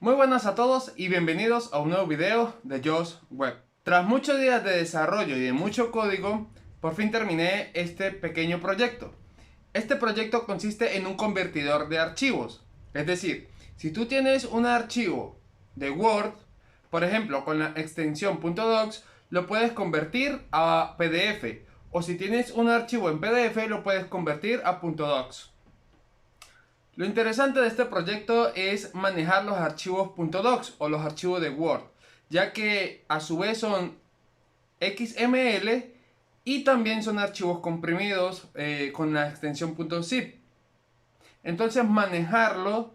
Muy buenas a todos y bienvenidos a un nuevo video de Josh Web. Tras muchos días de desarrollo y de mucho código, por fin terminé este pequeño proyecto. Este proyecto consiste en un convertidor de archivos. Es decir, si tú tienes un archivo de Word, por ejemplo, con la extensión .docs, lo puedes convertir a PDF. O si tienes un archivo en PDF, lo puedes convertir a .docs. Lo interesante de este proyecto es manejar los archivos .docs o los archivos de Word, ya que a su vez son XML y también son archivos comprimidos con la extensión .zip. Entonces manejarlo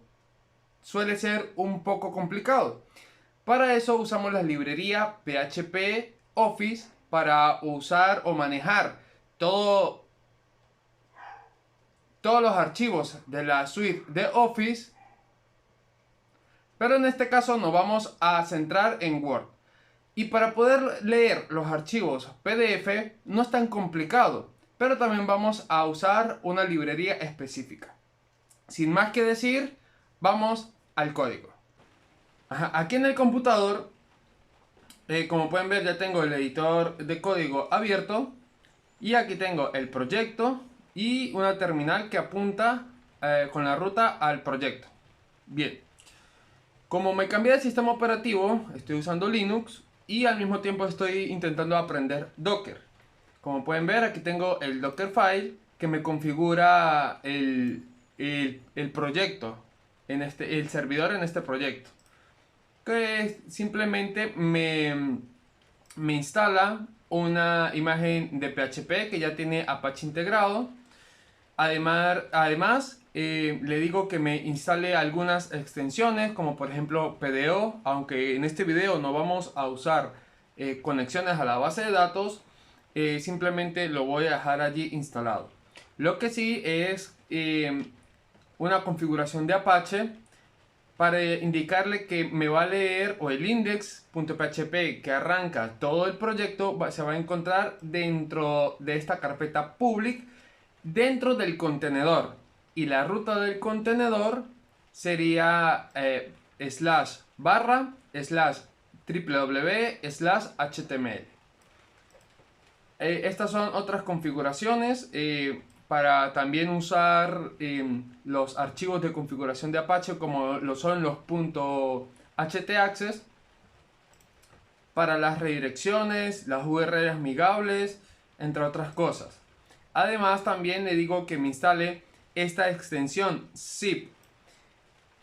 suele ser un poco complicado. Para eso usamos la librería PHP Office para usar o manejar todos los archivos de la suite de Office, pero en este caso nos vamos a centrar en Word. Y para poder leer los archivos PDF no es tan complicado, pero también vamos a usar una librería específica. Sin más que decir, vamos al código. Aquí en el computador, como pueden ver, ya tengo el editor de código abierto y aquí tengo el proyecto y una terminal que apunta con la ruta al proyecto. Bien, como me cambié de sistema operativo, estoy usando Linux y al mismo tiempo estoy intentando aprender Docker. Como pueden ver, aquí tengo el Dockerfile que me configura el proyecto, el servidor en este proyecto. Que simplemente me instala una imagen de PHP que ya tiene Apache integrado. Además le digo que me instale algunas extensiones como por ejemplo PDO, aunque en este video no vamos a usar conexiones a la base de datos, simplemente lo voy a dejar allí instalado. Lo que sí es una configuración de Apache para indicarle que me va a leer, o el index.php que arranca todo el proyecto se va a encontrar dentro de esta carpeta public, dentro del contenedor, y la ruta del contenedor sería slash barra slash www slash html. Estas son otras configuraciones para también usar los archivos de configuración de Apache, como lo son los .htaccess, para las redirecciones, las URLs amigables, entre otras cosas. Además también le digo que me instale esta extensión zip,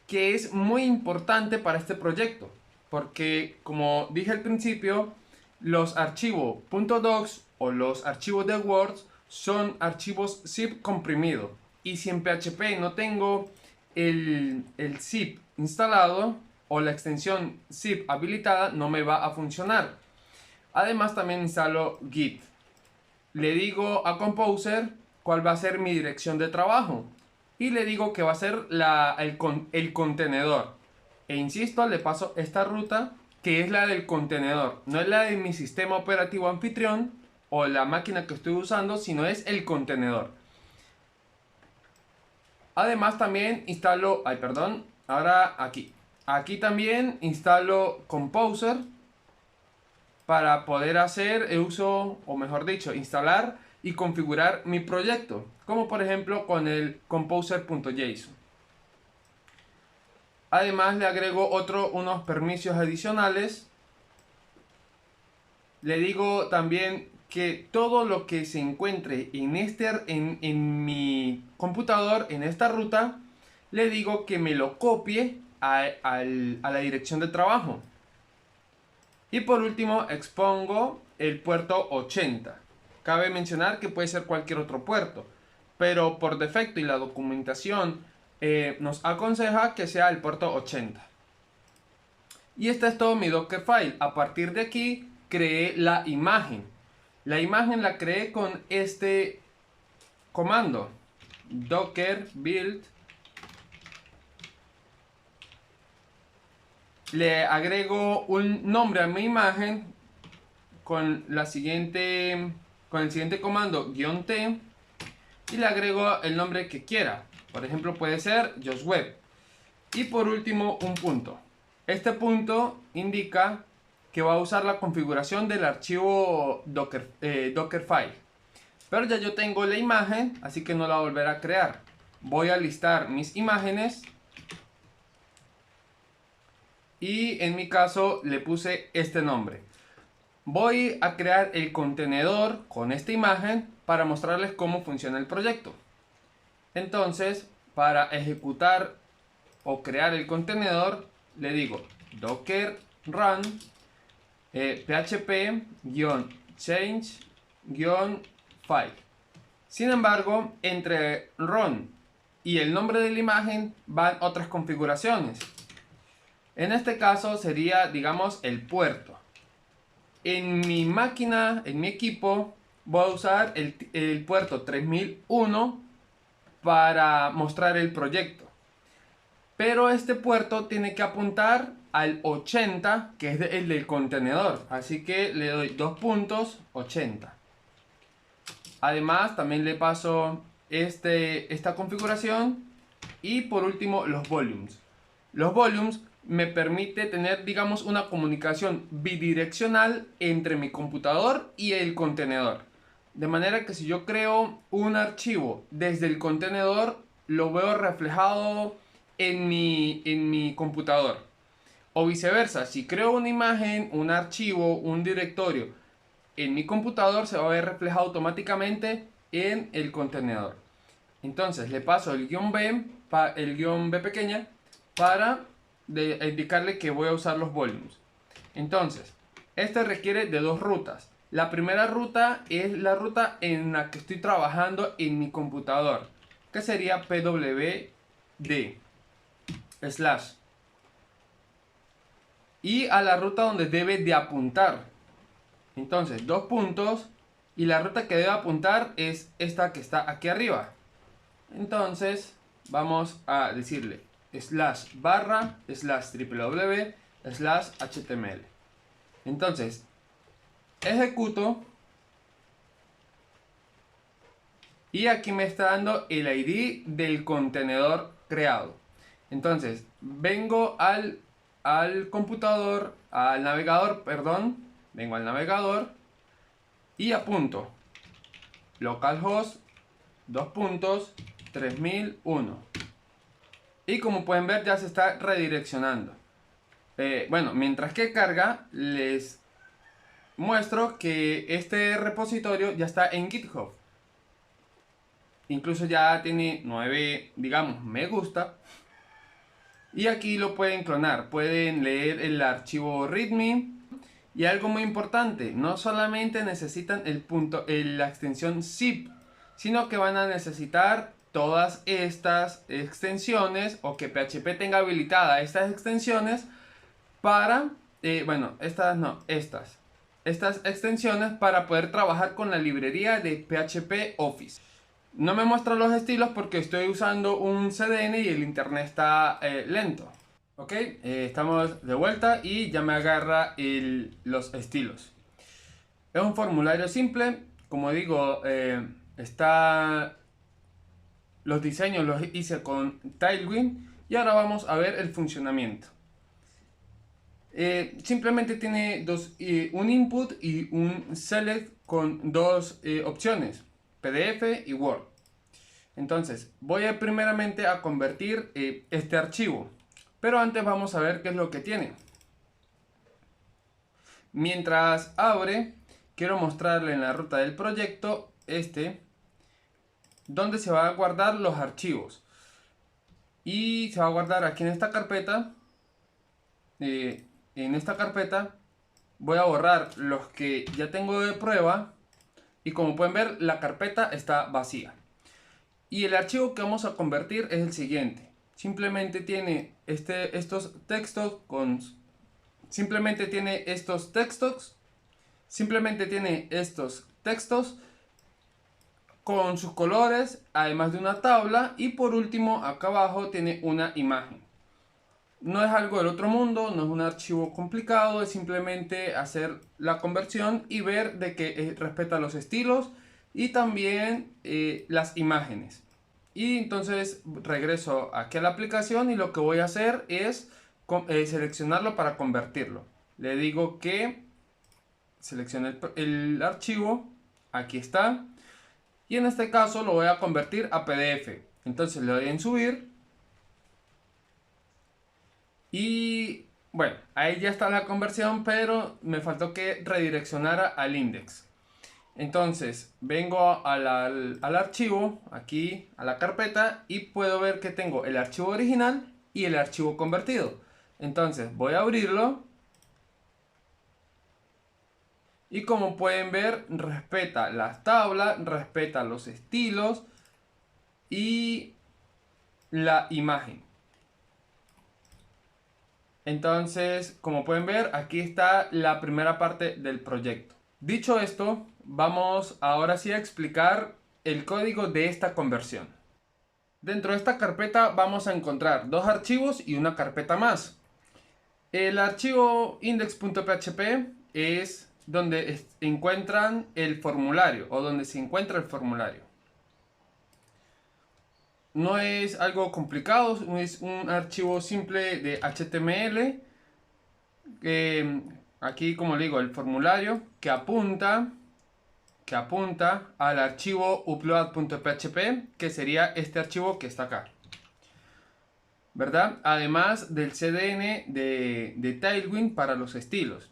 que es muy importante para este proyecto, porque como dije al principio, los archivos .docs o los archivos de Word son archivos zip comprimido, y si en PHP no tengo el zip instalado o la extensión zip habilitada, no me va a funcionar. Además también instalo Git. Le digo a Composer cuál va a ser mi dirección de trabajo y le digo que va a ser el contenedor, e insisto, le paso esta ruta que es la del contenedor, no es la de mi sistema operativo anfitrión o la máquina que estoy usando, sino es el contenedor. Además también instalo, ahora aquí también instalo Composer para poder hacer uso, o mejor dicho, instalar y configurar mi proyecto, como por ejemplo con el composer.json. Además le agrego unos permisos adicionales. Le digo también que todo lo que se encuentre en mi computador, en esta ruta, le digo que me lo copie a la dirección de trabajo. Y por último expongo el puerto 80. Cabe mencionar que puede ser cualquier otro puerto, pero por defecto y la documentación nos aconseja que sea el puerto 80. Y este es todo mi Dockerfile. A partir de aquí creé la imagen. La imagen la creé con este comando, docker build. Le agrego un nombre a mi imagen con el siguiente comando -t, y le agrego el nombre que quiera. Por ejemplo, puede ser Josh Web. Y por último, un punto. Este punto indica que va a usar la configuración del archivo Dockerfile. Pero ya yo tengo la imagen, así que no la volveré a crear. Voy a listar mis imágenes. Y en mi caso le puse este nombre. Voy a crear el contenedor con esta imagen para mostrarles cómo funciona el proyecto. Entonces, para ejecutar o crear el contenedor, le digo docker run php-change-file. Sin embargo, entre run y el nombre de la imagen van otras configuraciones. En este caso sería, digamos, el puerto. En mi máquina, en mi equipo, voy a usar el puerto 3001 para mostrar el proyecto. Pero este puerto tiene que apuntar al 80, que es el del contenedor. Así que le doy 2.80. Además, también le paso esta configuración. Y por último, los volumes. Los volumes me permite tener, digamos, una comunicación bidireccional entre mi computador y el contenedor. De manera que si yo creo un archivo desde el contenedor, lo veo reflejado en mi computador. O viceversa, si creo una imagen, un archivo, un directorio en mi computador, se va a ver reflejado automáticamente en el contenedor. Entonces le paso el guión B pequeña para indicarle que voy a usar los volumes. Entonces, este requiere de dos rutas. La primera ruta es la ruta en la que estoy trabajando en mi computador, que sería pwd / y a la ruta donde debe de apuntar. Entonces, dos puntos, y la ruta que debe apuntar es esta que está aquí arriba. Entonces, vamos a decirle //www/html. Entonces, ejecuto y aquí me está dando el ID del contenedor creado. Entonces, vengo al computador, al navegador, perdón, vengo al navegador y apunto localhost 3001. Y como pueden ver, ya se está redireccionando. Bueno, mientras que carga, les muestro que este repositorio ya está en GitHub. Incluso ya tiene 9, digamos, me gusta. Y aquí lo pueden clonar, pueden leer el archivo readme. Y algo muy importante, no solamente necesitan la extensión zip, sino que van a necesitar todas estas extensiones, o que PHP tenga habilitada estas extensiones para, estas extensiones para poder trabajar con la librería de PHP Office. No me muestra los estilos porque estoy usando un CDN y el internet está lento. Ok, estamos de vuelta y ya me agarra los estilos. Es un formulario simple, como digo, los diseños los hice con Tailwind y ahora vamos a ver el funcionamiento. Simplemente tiene un input y un select con dos opciones, PDF y Word. Entonces voy primeramente a convertir este archivo, pero antes vamos a ver qué es lo que tiene. Mientras abre, quiero mostrarle en la ruta del proyecto donde se va a guardar los archivos, y se va a guardar aquí en esta carpeta. En esta carpeta voy a borrar los que ya tengo de prueba, y como pueden ver, la carpeta está vacía. Y el archivo que vamos a convertir es el siguiente. Simplemente tiene estos textos con sus colores, además de una tabla, y por último acá abajo tiene una imagen. No es algo del otro mundo, no es un archivo complicado, es simplemente hacer la conversión y ver de que respeta los estilos y también las imágenes. Y entonces regreso aquí a la aplicación y lo que voy a hacer es seleccionarlo para convertirlo. Le digo que seleccione el archivo, aquí está, y en este caso lo voy a convertir a PDF. Entonces le doy en subir y bueno, ahí ya está la conversión, pero me faltó que redireccionara al index. Entonces vengo al archivo, aquí a la carpeta, y puedo ver que tengo el archivo original y el archivo convertido. Entonces voy a abrirlo y como pueden ver respeta las tablas, respeta los estilos y la imagen. Entonces, como pueden ver, aquí está la primera parte del proyecto. Dicho esto, vamos ahora sí a explicar el código de esta conversión. Dentro de esta carpeta vamos a encontrar dos archivos y una carpeta más. El archivo index.php es donde encuentran el formulario o donde se encuentra el formulario. No es algo complicado, es un archivo simple de HTML. Aquí, como le digo, el formulario que apunta al archivo upload.php, que sería este archivo que está acá, ¿verdad? Además del CDN de Tailwind para los estilos.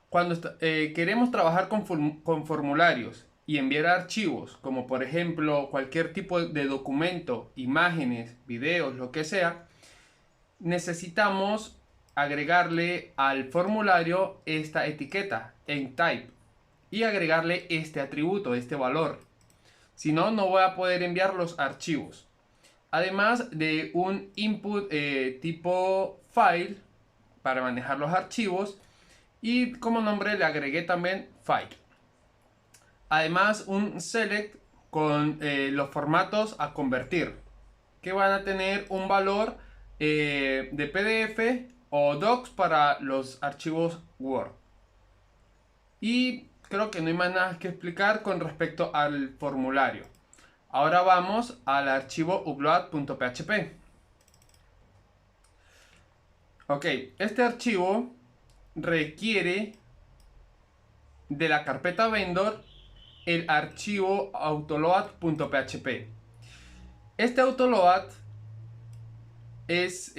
Cuando queremos trabajar con formularios y enviar archivos, como por ejemplo cualquier tipo de documento, imágenes, videos, lo que sea, necesitamos agregarle al formulario esta etiqueta en type y agregarle este atributo, este valor. Si no, no voy a poder enviar los archivos. Además de un input tipo file para manejar los archivos, y como nombre le agregué también file. Además un select con los formatos a convertir, que van a tener un valor de PDF o docs para los archivos Word. Y creo que no hay más nada que explicar con respecto al formulario. Ahora vamos al archivo upload.php. Ok, este archivo requiere de la carpeta vendor el archivo autoload.php. Este autoload es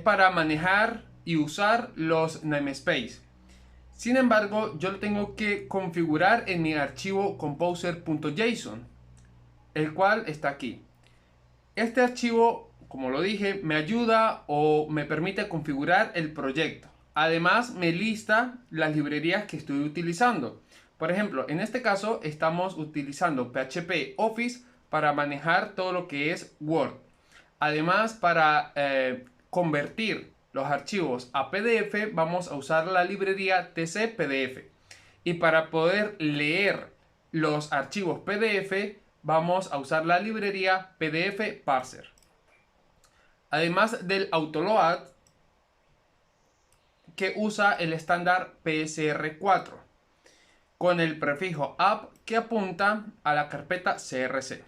para manejar y usar los namespace. Sin embargo, yo lo tengo que configurar en mi archivo composer.json, el cual está aquí. Este archivo, como lo dije, me ayuda o me permite configurar el proyecto. Además, me lista las librerías que estoy utilizando. Por ejemplo, en este caso estamos utilizando PHP Office para manejar todo lo que es Word. Además, para convertir los archivos a PDF, vamos a usar la librería TC-PDF. Y para poder leer los archivos PDF, vamos a usar la librería PDF Parser. Además del autoload, que usa el estándar PSR4 con el prefijo app que apunta a la carpeta CRC.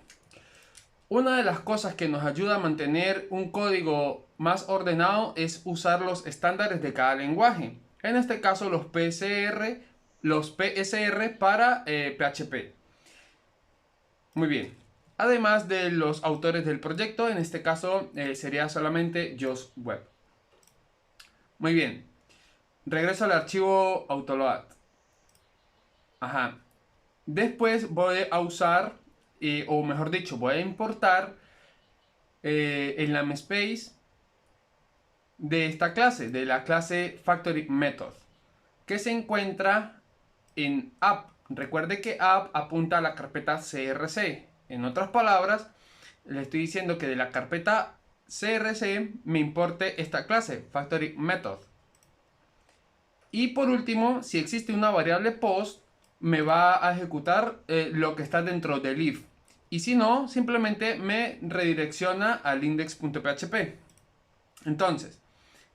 Una de las cosas que nos ayuda a mantener un código más ordenado es usar los estándares de cada lenguaje. En este caso los PSR para PHP. Muy bien. Además de los autores del proyecto, en este caso sería solamente Josh Webb. Muy bien. Regreso al archivo autoload. Ajá. Después voy a usar, o mejor dicho, voy a importar el namespace de esta clase, de la clase Factory Method, que se encuentra en app. Recuerde que app apunta a la carpeta CRC. En otras palabras, le estoy diciendo que de la carpeta CRC me importe esta clase, Factory Method. Y por último, si existe una variable post, me va a ejecutar lo que está dentro del if. Y si no, simplemente me redirecciona al index.php. Entonces,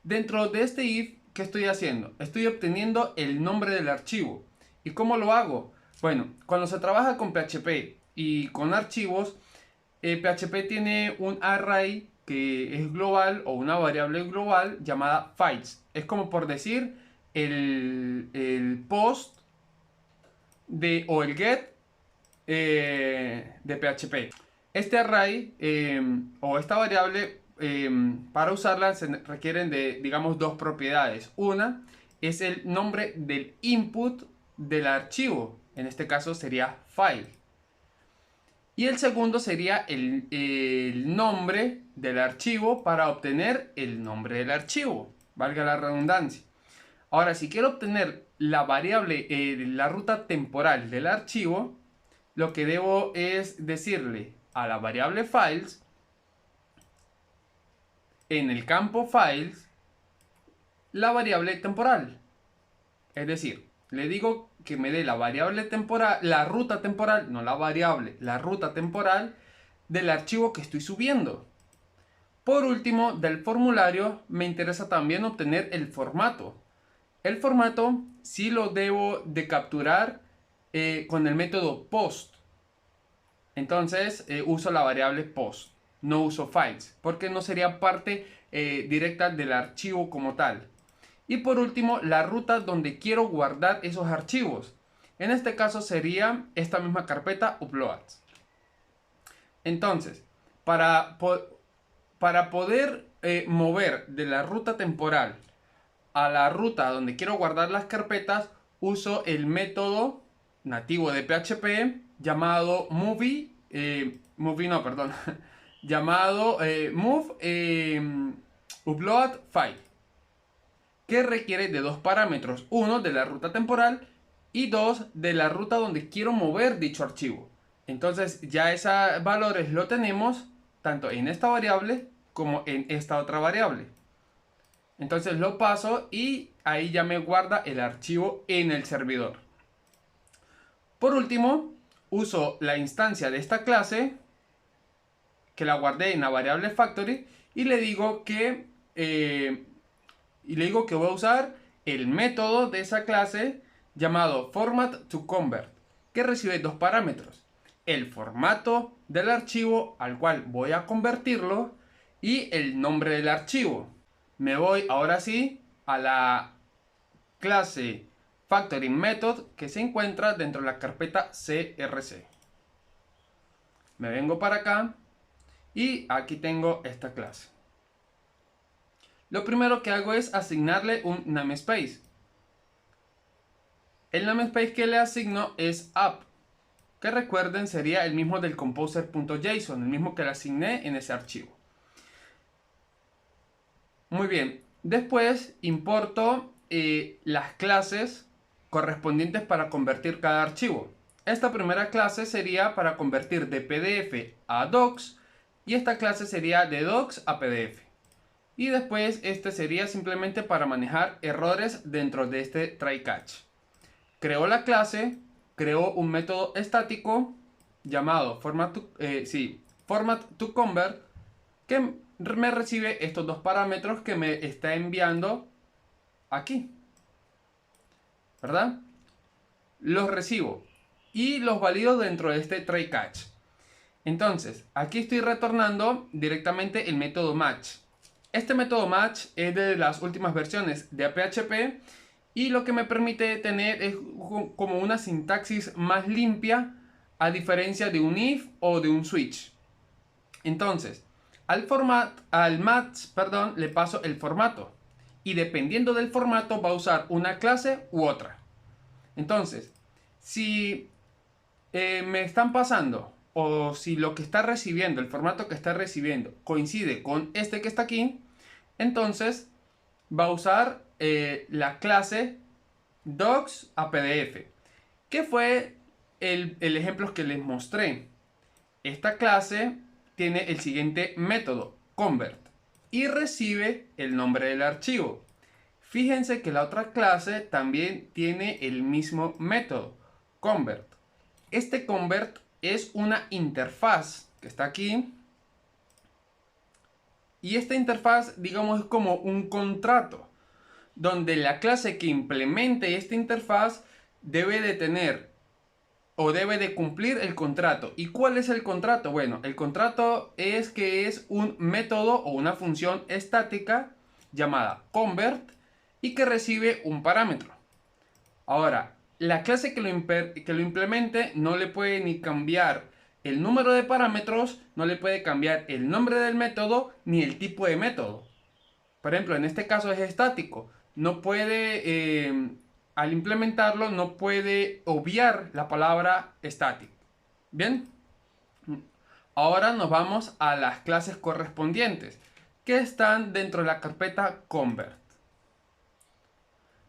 dentro de este if, ¿qué estoy haciendo? Estoy obteniendo el nombre del archivo. ¿Y cómo lo hago? Bueno, cuando se trabaja con PHP y con archivos, PHP tiene un array que es global o una variable global llamada files. Es como por decir el post o el get de PHP. Este array o esta variable para usarla se requieren de, digamos, dos propiedades. Una es el nombre del input del archivo. En este caso sería file. Y el segundo sería el nombre del archivo para obtener el nombre del archivo. Valga la redundancia. Ahora, si quiero obtener la variable, la ruta temporal del archivo, lo que debo es decirle a la variable files, en el campo files, la variable temporal. Es decir, le digo que me dé la variable temporal, la ruta temporal, no la variable, la ruta temporal del archivo que estoy subiendo. Por último, del formulario me interesa también obtener el formato. El formato sí lo debo de capturar con el método post. Entonces uso la variable post, no uso files, porque no sería parte directa del archivo como tal. Y por último, la ruta donde quiero guardar esos archivos. En este caso sería esta misma carpeta uploads. Entonces, para poder mover de la ruta temporal a la ruta donde quiero guardar las carpetas, uso el método nativo de PHP llamado llamado move upload file, que requiere de dos parámetros, uno de la ruta temporal y dos de la ruta donde quiero mover dicho archivo. Entonces ya esos valores lo tenemos tanto en esta variable como en esta otra variable. Entonces lo paso y ahí ya me guarda el archivo en el servidor. Por último, uso la instancia de esta clase que la guardé en la variable factory y le digo que voy a usar el método de esa clase llamado format2convert, que recibe dos parámetros: el formato del archivo al cual voy a convertirlo y el nombre del archivo. Me voy ahora sí a la clase factoring method que se encuentra dentro de la carpeta crc. Me vengo para acá y aquí tengo esta clase. Lo primero que hago es asignarle un namespace. El namespace que le asigno es app, que recuerden sería el mismo del composer.json, el mismo que le asigné en ese archivo. Muy bien, después importo las clases correspondientes para convertir cada archivo. Esta primera clase sería para convertir de PDF a docs y esta clase sería de docs a PDF. Y después este sería simplemente para manejar errores dentro de este try catch. Creo la clase, creo un método estático llamado format2convert que me recibe estos dos parámetros que me está enviando aquí, ¿verdad? Los recibo y los valido dentro de este try catch. Entonces, aquí estoy retornando directamente el método match. Este método match es de las últimas versiones de PHP y lo que me permite tener es como una sintaxis más limpia a diferencia de un if o de un switch. Entonces, al match, le paso el formato y dependiendo del formato va a usar una clase u otra. Entonces, si me están pasando o si lo que está recibiendo, el formato que está recibiendo coincide con este que está aquí, entonces va a usar la clase docs a PDF, que fue el ejemplo que les mostré. Esta clase tiene el siguiente método, convert, y recibe el nombre del archivo. Fíjense que la otra clase también tiene el mismo método, convert. Este convert es una interfaz que está aquí. Y esta interfaz, digamos, es como un contrato, donde la clase que implemente esta interfaz debe de tener o debe de cumplir el contrato. ¿Y cuál es el contrato? Bueno, el contrato es que es un método o una función estática llamada convert y que recibe un parámetro. Ahora, la clase que lo implemente no le puede ni cambiar el número de parámetros, no le puede cambiar el nombre del método ni el tipo de método. Por ejemplo, en este caso es estático. No puede, al implementarlo, no puede obviar la palabra static. Bien, ahora nos vamos a las clases correspondientes que están dentro de la carpeta convert.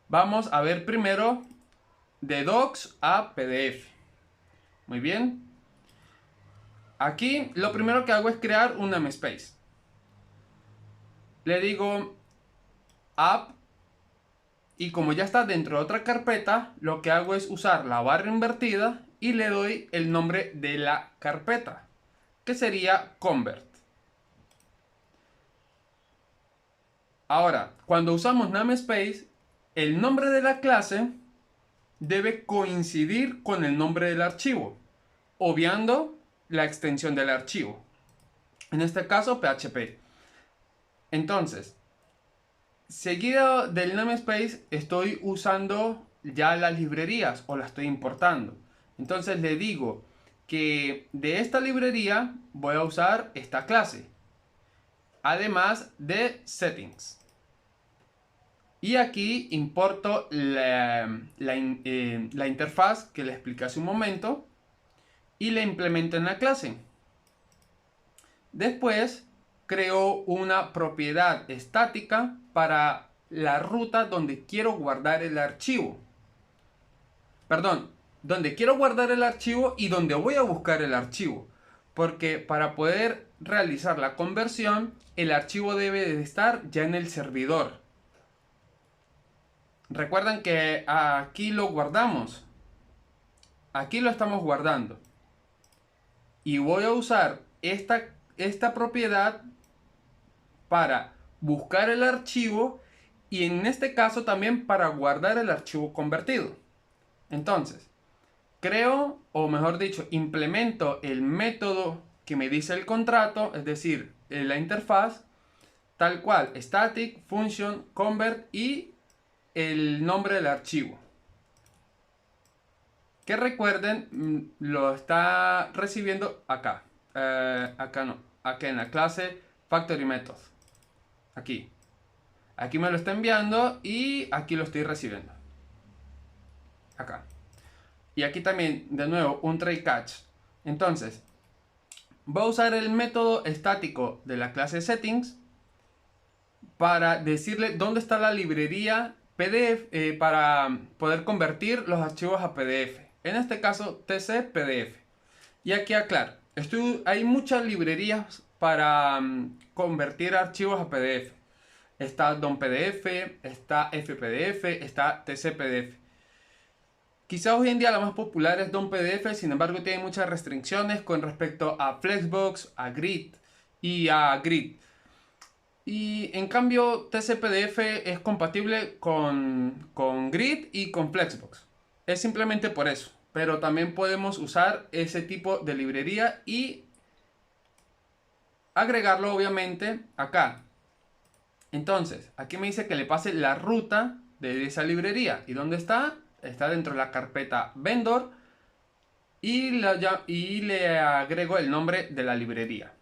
Vamos a ver primero de docs a PDF. Muy bien. Aquí lo primero que hago es crear un namespace. Le digo app y como ya está dentro de otra carpeta, lo que hago es usar la barra invertida y le doy el nombre de la carpeta, que sería convert. Ahora, cuando usamos namespace, el nombre de la clase debe coincidir con el nombre del archivo, obviando la extensión del archivo. En este caso, PHP. Entonces, seguido del namespace, estoy usando ya las librerías o las estoy importando. Entonces le digo que de esta librería voy a usar esta clase, además de settings. Y aquí importo la interfaz que le expliqué hace un momento y la implemento en la clase. Después creo una propiedad estática para la ruta donde quiero guardar el archivo. Perdón, donde quiero guardar el archivo y donde voy a buscar el archivo. Porque para poder realizar la conversión, el archivo debe de estar ya en el servidor. Recuerden que aquí lo guardamos. Aquí lo estamos guardando. Y voy a usar esta propiedad para buscar el archivo y en este caso también para guardar el archivo convertido. Entonces, creo, o mejor dicho, implemento el método que me dice el contrato, es decir, la interfaz, tal cual, static, function, convert y el nombre del archivo. Que recuerden, lo está recibiendo acá. Acá no, acá en la clase factory method. Aquí. Aquí me lo está enviando y aquí lo estoy recibiendo. Acá. Y aquí también, de nuevo, un try catch. Entonces, voy a usar el método estático de la clase settings para decirle dónde está la librería PDF para poder convertir los archivos a PDF. En este caso, TC PDF. Y aquí aclaro, hay muchas librerías para convertir archivos a PDF. Está DOM-PDF, está FPDF, está TC-PDF. Quizá hoy en día la más popular es DOM-PDF, sin embargo tiene muchas restricciones con respecto a Flexbox, a Grid y a Grid. Y en cambio TC-PDF es compatible con Grid y con Flexbox. Es simplemente por eso. Pero también podemos usar ese tipo de librería y agregarlo obviamente acá. Entonces, aquí me dice que le pase la ruta de esa librería. ¿Y dónde está? Está dentro de la carpeta vendor y le agrego el nombre de la librería.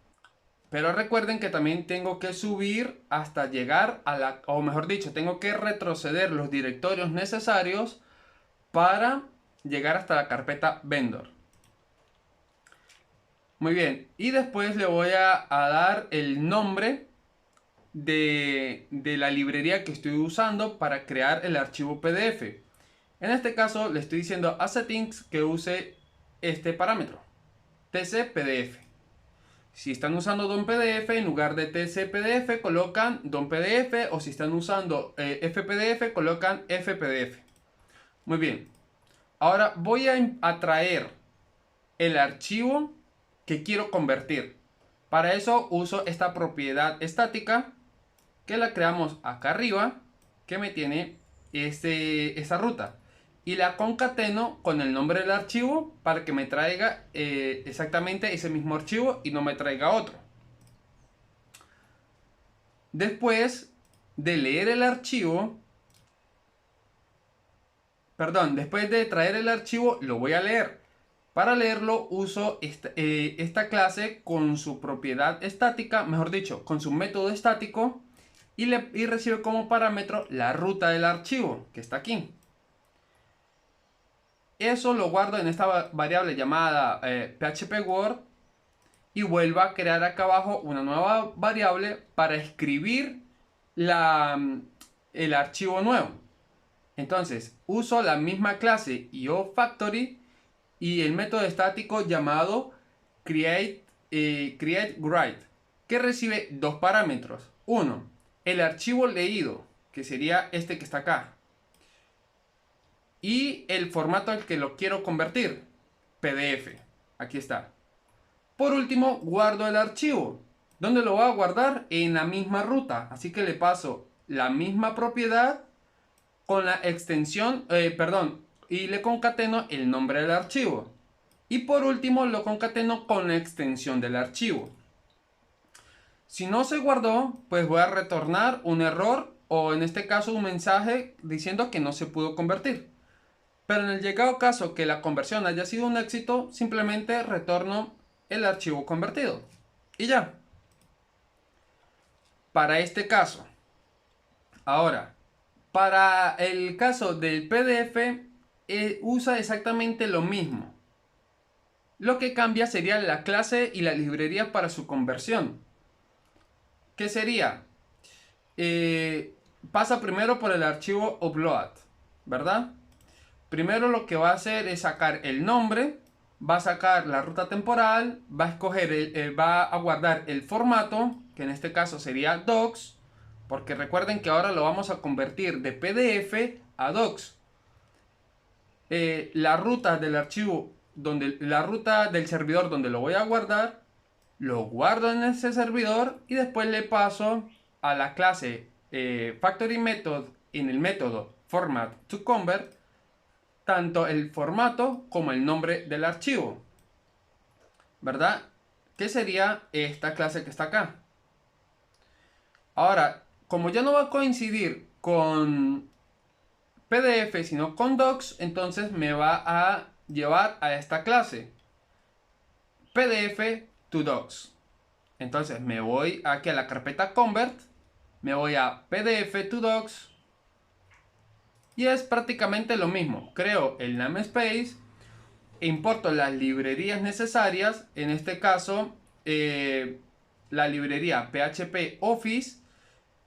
Pero recuerden que también tengo que subir hasta llegar a la, o mejor dicho, tengo que retroceder los directorios necesarios para llegar hasta la carpeta vendor. Muy bien, y después le voy a dar el nombre de la librería que estoy usando para crear el archivo PDF. En este caso le estoy diciendo a settings que use este parámetro, tcpdf. Si están usando DOM-PDF, en lugar de tcpdf colocan DOM-PDF, o si están usando fpdf colocan fpdf. Muy bien, ahora voy a traer el archivo que quiero convertir. Para eso uso esta propiedad estática que la creamos acá arriba, que me tiene esa ruta. y la concateno con el nombre del archivo para que me traiga exactamente ese mismo archivo y no me traiga otro. Después de leer el archivo, después de traer el archivo, lo voy a leer. Para leerlo uso esta clase con su propiedad estática, mejor dicho, con su método estático, y recibe como parámetro la ruta del archivo, que está aquí. Eso lo guardo en esta variable llamada PHP Word y vuelvo a crear acá abajo una nueva variable para escribir el archivo nuevo. Entonces uso la misma clase IOFactory y el método estático llamado createWrite, que recibe dos parámetros. Uno, el archivo leído, que sería este que está acá, y el formato al que lo quiero convertir, PDF. Aquí está. Por último, guardo el archivo. ¿Dónde lo voy a guardar? En la misma ruta. Así que le paso la misma propiedad con la extensión, y le concateno el nombre del archivo. Y por último lo concateno con la extensión del archivo. Si no se guardó, pues voy a retornar un error o en este caso un mensaje diciendo que no se pudo convertir. Pero en el llegado caso que la conversión haya sido un éxito, simplemente retorno el archivo convertido. Y ya. Para este caso. Ahora, para el caso del PDF, usa exactamente lo mismo. Lo que cambia sería la clase y la librería para su conversión. ¿Qué sería? Pasa primero por el archivo upload, ¿verdad? Primero lo que va a hacer es sacar el nombre, va a sacar la ruta temporal, va a escoger, va a guardar el formato, que en este caso sería docs, porque recuerden que ahora lo vamos a convertir de PDF a docs. La ruta del archivo, la ruta del servidor donde lo voy a guardar, lo guardo en ese servidor y después le paso a la clase factory method en el método format to convert tanto el formato como el nombre del archivo, ¿verdad? ¿Qué sería esta clase que está acá? Ahora, como ya no va a coincidir con PDF sino con docs, entonces me va a llevar a esta clase PDF to docs. Entonces me voy aquí a la carpeta convert, me voy a PDF to docs y es prácticamente lo mismo. Creo el namespace, importo las librerías necesarias, en este caso la librería PHP Office,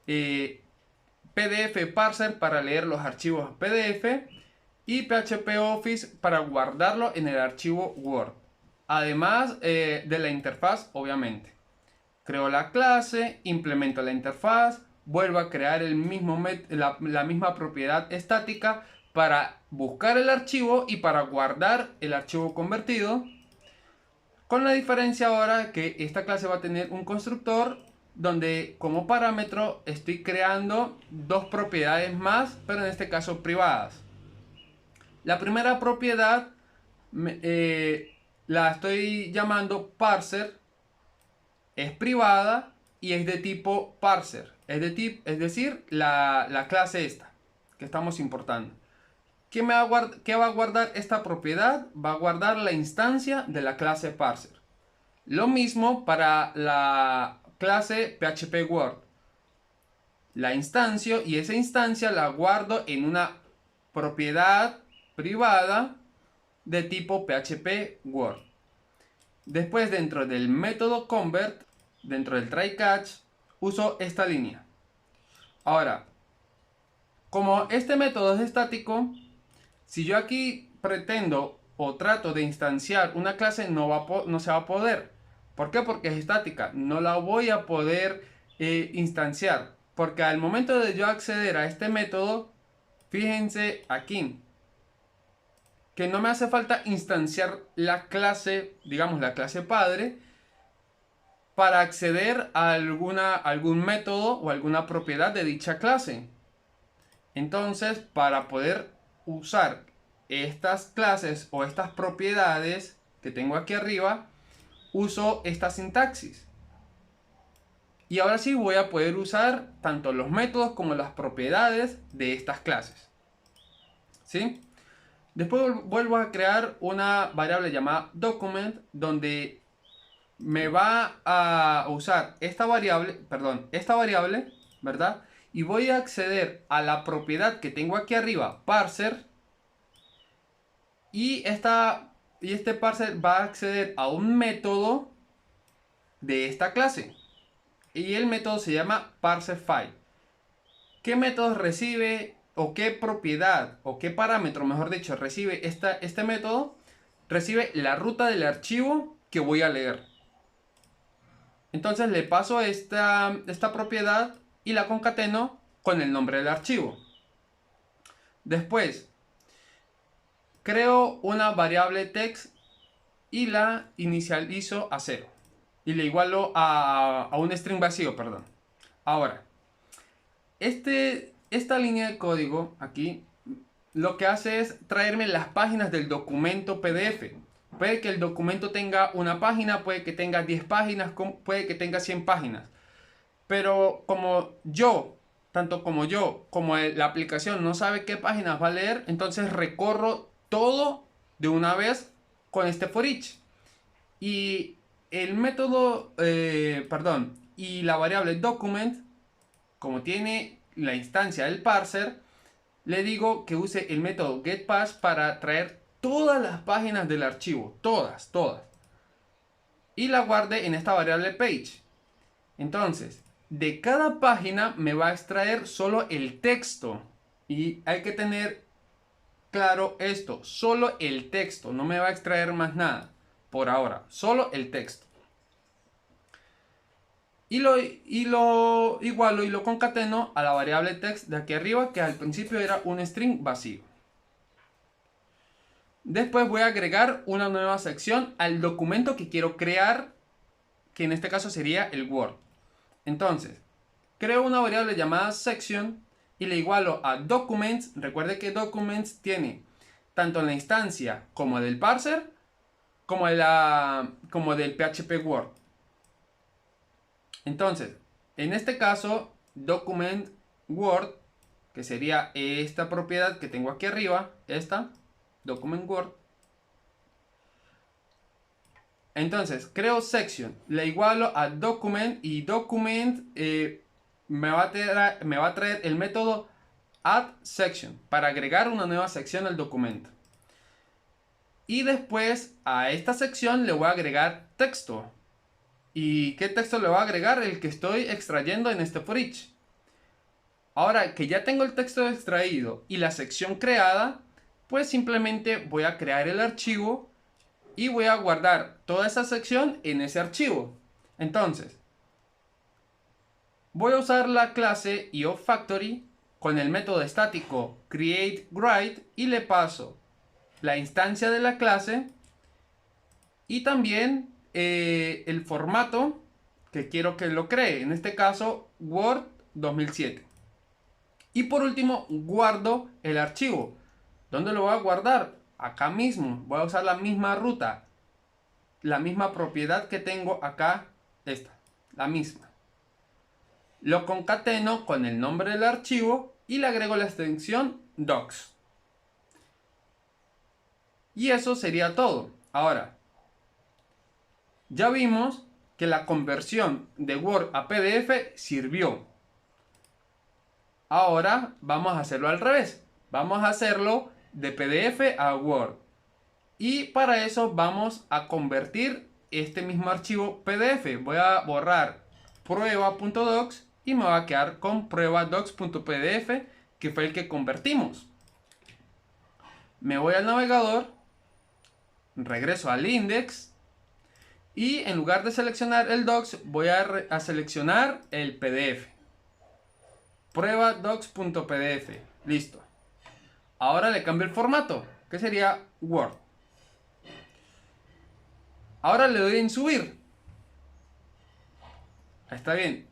PDF Parser para leer los archivos PDF y PHP Office para guardarlo en el archivo Word. Además de la interfaz, obviamente. Creo la clase, implemento la interfaz, vuelvo a crear la misma propiedad estática para buscar el archivo y para guardar el archivo convertido. Con la diferencia ahora que esta clase va a tener un constructor donde como parámetro estoy creando dos propiedades más, pero en este caso privadas. La primera propiedad la estoy llamando parser, es privada y es de tipo parser, es decir, la clase esta que estamos importando. ¿Qué va a guardar esta propiedad? Va a guardar la instancia de la clase parser. Lo mismo para la clase PHP Word. La instancio y esa instancia la guardo en una propiedad privada de tipo PHP Word. Después dentro del método convert, dentro del try catch, uso esta línea. Ahora, como este método es estático, si yo aquí pretendo o trato de instanciar una clase no se va a poder. ¿Por qué? Porque es estática. No la voy a poder instanciar. Porque al momento de yo acceder a este método, fíjense aquí, que no me hace falta instanciar la clase, digamos la clase padre, para acceder a algún método o alguna propiedad de dicha clase. Entonces, para poder usar estas clases o estas propiedades que tengo aquí arriba, uso esta sintaxis. Y ahora sí voy a poder usar tanto los métodos como las propiedades de estas clases. ¿Sí? Después vuelvo a crear una variable llamada document, donde me va a usar esta variable, ¿verdad? Y voy a acceder a la propiedad que tengo aquí arriba, parser, y este parser va a acceder a un método de esta clase. Y el método se llama parserFile. ¿Qué método recibe o qué propiedad o qué parámetro, mejor dicho, recibe este método? Recibe la ruta del archivo que voy a leer. Entonces le paso esta propiedad y la concateno con el nombre del archivo. Después, creo una variable text y la inicializo a 0. Y le igualo a un string vacío, perdón. Ahora, esta línea de código aquí lo que hace es traerme las páginas del documento PDF. Puede que el documento tenga una página, puede que tenga 10 páginas, puede que tenga 100 páginas. Pero tanto como yo, como la aplicación no sabe qué páginas va a leer, entonces recorro todo de una vez con este for each. Y el método, y la variable document, como tiene la instancia del parser, le digo que use el método getPath para traer todas las páginas del archivo, todas. Y la guarde en esta variable page. Entonces, de cada página me va a extraer solo el texto. Y hay que tener claro esto, solo el texto, no me va a extraer más nada. Por ahora, solo el texto. Y lo igualo y lo concateno a la variable text de aquí arriba, que al principio era un string vacío. Después voy a agregar una nueva sección al documento que quiero crear, que en este caso sería el Word. Entonces, creo una variable llamada section y le igualo a documents. Recuerde que documents tiene tanto la instancia como del parser, como del PHP Word. Entonces, en este caso, document Word, que sería esta propiedad que tengo aquí arriba, esta, document Word. Entonces, creo section, le igualo a document y document me va a traer el método add section para agregar una nueva sección al documento. Y después a esta sección le voy a agregar texto. ¿Y qué texto le voy a agregar? El que estoy extrayendo en este for each. Ahora que ya tengo el texto extraído y la sección creada, pues simplemente voy a crear el archivo y voy a guardar toda esa sección en ese archivo. Entonces, voy a usar la clase IOFactory con el método estático createWrite y le paso la instancia de la clase y también el formato que quiero que lo cree, en este caso Word 2007. Y por último guardo el archivo. ¿Dónde lo voy a guardar? Acá mismo. Voy a usar la misma ruta, la misma propiedad que tengo acá, la misma. Lo concateno con el nombre del archivo y le agrego la extensión docs. Y eso sería todo. Ahora, ya vimos que la conversión de Word a PDF sirvió. Ahora vamos a hacerlo al revés. Vamos a hacerlo de PDF a Word. Y para eso vamos a convertir este mismo archivo PDF. Voy a borrar prueba.docs y me va a quedar con prueba.docs.pdf, que fue el que convertimos. Me voy al navegador, regreso al index y en lugar de seleccionar el docs voy a seleccionar el PDF. Prueba.docs.pdf. Listo. Ahora le cambio el formato, que sería Word. Ahora le doy en subir. Está bien.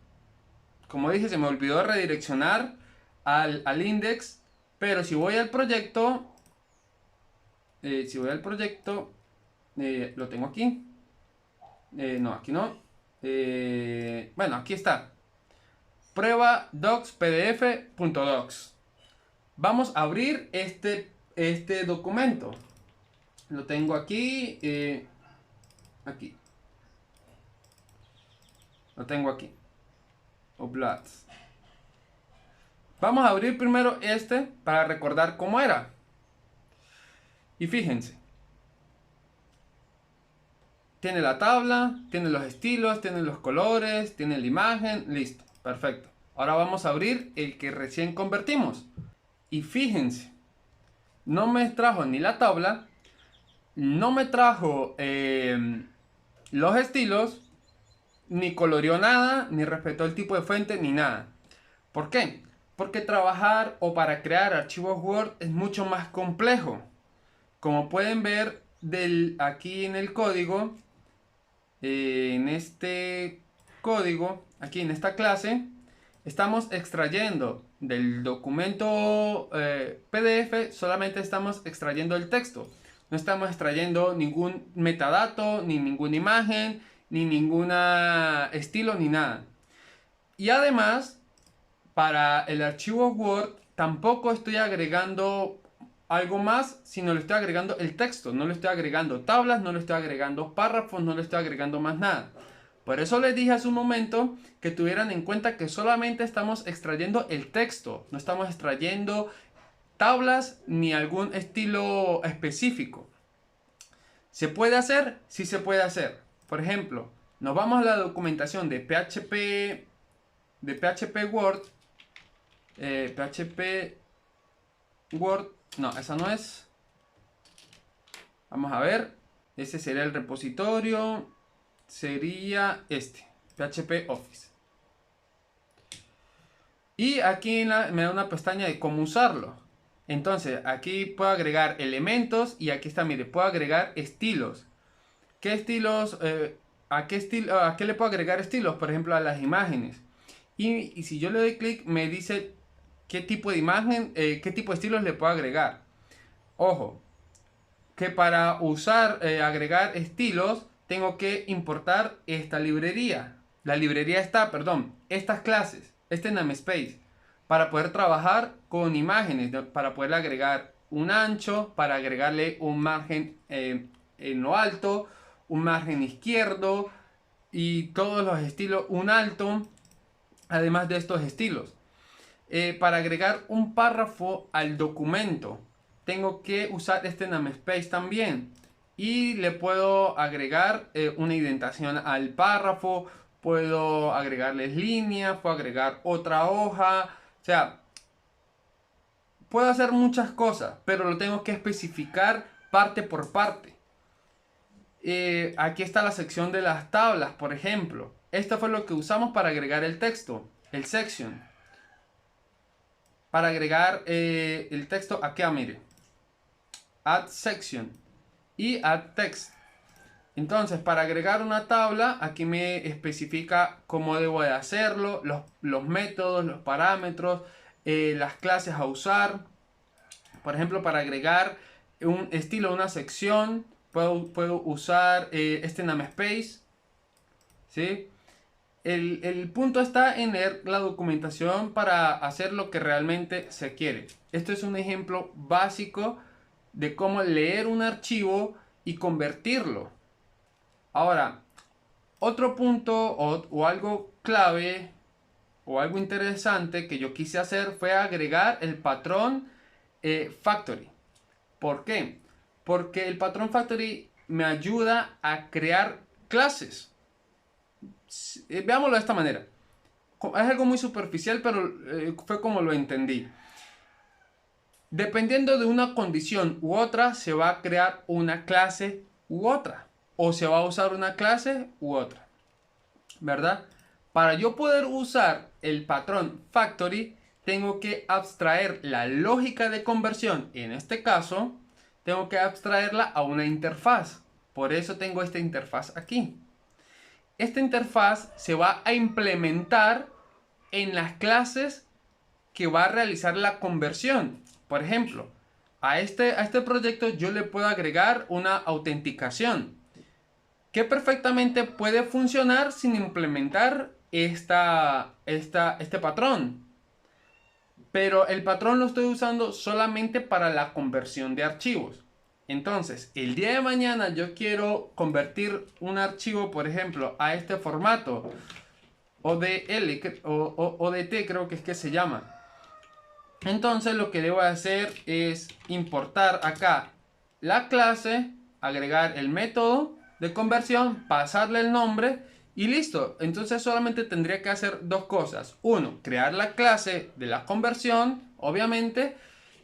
Como dije, se me olvidó redireccionar al index. Pero si voy al proyecto, Si voy al proyecto, lo tengo aquí. No, aquí no. Bueno, aquí está. Prueba docs pdf.docs. Vamos a abrir este documento. Lo tengo aquí. Aquí. Lo tengo aquí. Oblats. Vamos a abrir primero este para recordar cómo era. Y fíjense. Tiene la tabla, tiene los estilos, tiene los colores, tiene la imagen. Listo. Perfecto. Ahora vamos a abrir el que recién convertimos. Y fíjense. No me trajo ni la tabla. No me trajo los estilos. Ni coloreó nada, ni respetó el tipo de fuente, ni nada. ¿Por qué? Porque trabajar o para crear archivos Word es mucho más complejo. Como pueden ver aquí en el código, en este código, aquí en esta clase, estamos extrayendo del documento PDF, solamente estamos extrayendo el texto. No estamos extrayendo ningún metadato, ni ninguna imagen, ni ninguna estilo, ni nada. Y además, para el archivo Word, tampoco estoy agregando algo más, sino le estoy agregando el texto. No le estoy agregando tablas, no le estoy agregando párrafos, no le estoy agregando más nada. Por eso les dije hace un momento que tuvieran en cuenta que solamente estamos extrayendo el texto. No estamos extrayendo tablas ni algún estilo específico. ¿Se puede hacer? Sí se puede hacer. Por ejemplo, nos vamos a la documentación de PHP Word. PHP Word. No, esa no es. Vamos a ver. Ese sería el repositorio. Sería este. PHP Office. Y aquí me da una pestaña de cómo usarlo. Entonces, aquí puedo agregar elementos. Y aquí está, mire, puedo agregar estilos. ¿Qué estilos? ¿A qué le puedo agregar estilos? Por ejemplo, a las imágenes. Y si yo le doy clic, me dice qué tipo de imagen, qué tipo de estilos le puedo agregar. Ojo, que para usar, agregar estilos, tengo que importar esta librería. La librería está, perdón, estas clases, este namespace, para poder trabajar con imágenes, para poder agregar un ancho, para agregarle un margen en lo alto, un margen izquierdo y todos los estilos, un alto, además de estos estilos. Para agregar un párrafo al documento, tengo que usar este namespace también. Y le puedo agregar una indentación al párrafo, puedo agregarles líneas, puedo agregar otra hoja. O sea, puedo hacer muchas cosas, pero lo tengo que especificar parte por parte. Aquí está la sección de las tablas, por ejemplo. Esto fue lo que usamos para agregar el texto, el section. Para agregar el texto aquí, mire. Add section y add text. Entonces, para agregar una tabla, aquí me especifica cómo debo de hacerlo, los métodos, los parámetros, las clases a usar. Por ejemplo, para agregar un estilo a una sección, puedo usar este namespace. ¿Sí? El punto está en leer la documentación para hacer lo que realmente se quiere. Esto es un ejemplo básico de cómo leer un archivo y convertirlo. Ahora, otro punto o algo clave o algo interesante que yo quise hacer fue agregar el patrón factory. ¿Por qué? Porque el patrón factory me ayuda a crear clases. Veámoslo de esta manera. Es algo muy superficial, pero fue como lo entendí. Dependiendo de una condición u otra, se va a crear una clase u otra. O se va a usar una clase u otra. ¿Verdad? Para yo poder usar el patrón factory, tengo que abstraer la lógica de conversión. En este caso, tengo que abstraerla a una interfaz. Por eso tengo esta interfaz aquí. Esta interfaz se va a implementar en las clases que va a realizar la conversión. Por ejemplo, a este proyecto yo le puedo agregar una autenticación que perfectamente puede funcionar sin implementar este patrón. Pero el patrón lo estoy usando solamente para la conversión de archivos. Entonces, el día de mañana yo quiero convertir un archivo, por ejemplo, a este formato ODL o ODT, creo que es que se llama. Entonces lo que debo hacer es importar acá la clase, agregar el método de conversión, pasarle el nombre y listo. Entonces solamente tendría que hacer dos cosas. Uno, crear la clase de la conversión, obviamente,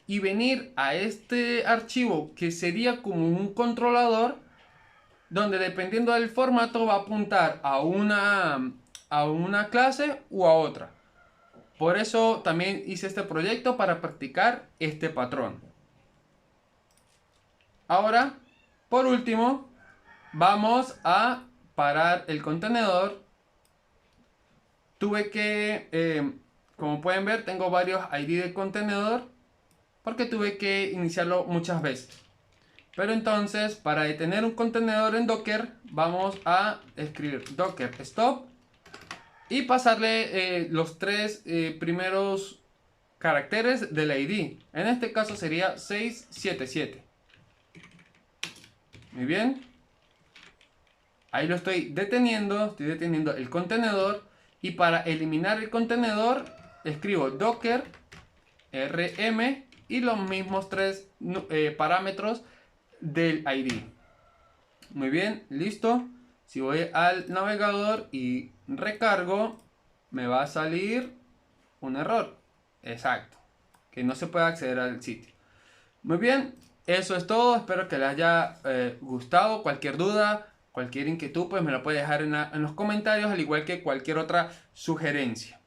y venir a este archivo que sería como un controlador, donde dependiendo del formato va a apuntar a una clase u a otra. Por eso también hice este proyecto para practicar este patrón. Ahora, por último, vamos a parar el contenedor. Tuve que, como pueden ver, tengo varios ID de contenedor porque tuve que iniciarlo muchas veces. Pero entonces, para detener un contenedor en Docker, vamos a escribir docker stop y pasarle los tres primeros caracteres del ID. En este caso sería 677. Muy bien. Ahí lo estoy deteniendo el contenedor. Y para eliminar el contenedor, escribo docker rm y los mismos tres parámetros del ID. Muy bien, listo. Si voy al navegador y recargo, me va a salir un error. Exacto. Que no se puede acceder al sitio. Muy bien, eso es todo. Espero que les haya gustado. Cualquier duda, cualquier inquietud, pues me lo puede dejar en los comentarios, al igual que cualquier otra sugerencia.